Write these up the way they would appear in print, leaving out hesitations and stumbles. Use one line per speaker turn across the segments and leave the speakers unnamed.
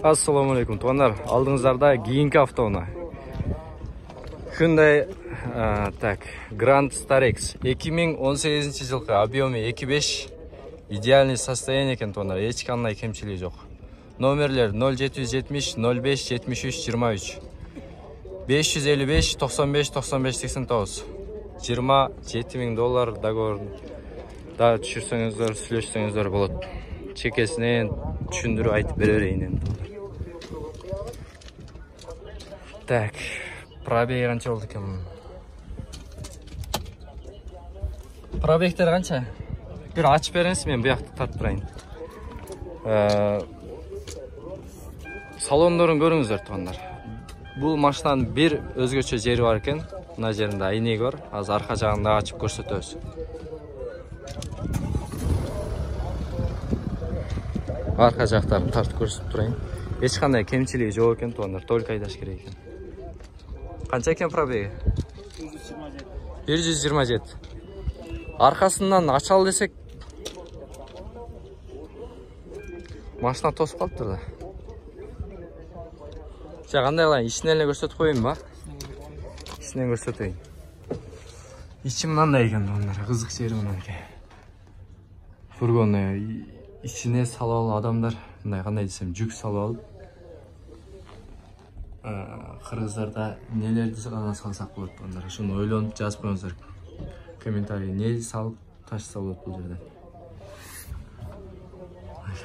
Assalamu alaikum tuğanlar. Aldığınızlarda keyinki avtouna. Hyundai Grand Starex 2018 жылғы объемы 2.5 идеальный состояние екен туğanlar. Eç qanday kemçiliği жоқ. Номерлер 0770 05 73 23 555 95 95 89 $27.000 договорда түшірсеңіздер, сүйлөшсеңіздер болады. Чекесінен түшүндүрүп айтып берейин. Так, пробеги қанша болды екен? Пробегтер қанша? Bir açып беріңіз, мен бұяқты тартып тұрайын. Салондорын көріңіздер туғандар. Бұл машинаның бір өзгөчө жери бар екен. Мына жерінде айнегі бар. Аз арқа жағында açып көрсөтөбүз. Arka jақтарын тартып көрсөтүп турайын. Эч кандай кемчилиги жок экен туғандар. Только айдаш керек экен. Қанша екен пробеги? 127. Арқасынан ачалы десек машина тосып калыптыр да. Кандай кылайын? Ичинен эле көрсөтүп коеюн ба? Ичинен көрсөтөйүн. Ичи мындай экен туғандар. Кызык жери мына экен. Фургонный içine салып алып адамдар, мындай кандай десем, жүк салып алып, кыргыздарда нелерди гана салсак болот туғандар. Ушуну ойлонуп жазып коюңуздар. Комментарий не салып ташса болот бул жерден.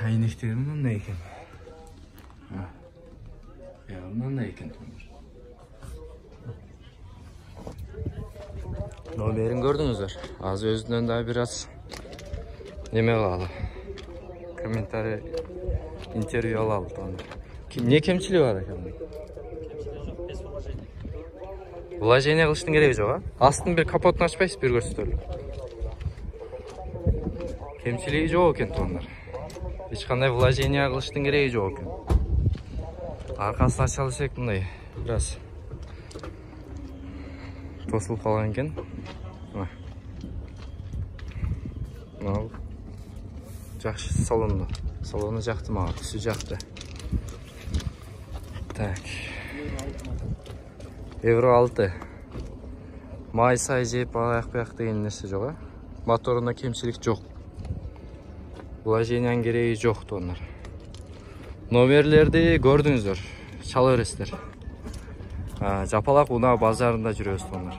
Айнектер мындай экен. Мындай экен туғандар. Номерин көрдүңүздөр. Аз өзүнөн да бир аз неме кылалы. Комментарий, интервью алалы туғандар. Не кемчилиги бар экен? Вложение кылыштын кереги жок, а? Астын бир капотун ачпайсыз, бир көрсөтөлү. Кемчилиги жок экен туғандар. Эч кандай вложение кылыштын кереги жок экен. Аркасын ачалы десек мындай бир аз тосулуп калган экен. Мына жақсы салону. Салону жақты мага, түсү жақты. Так. Евро 6. Май сай жеп аяк-баяк деген нерсе жок, а? Моторунда кемчилик жок. Вложениянын кереги жок туғандар. Номерлерди көрдүңүздөр. Чала бересиздер. Жапалак унаа базарында жүрөбүз туғандар.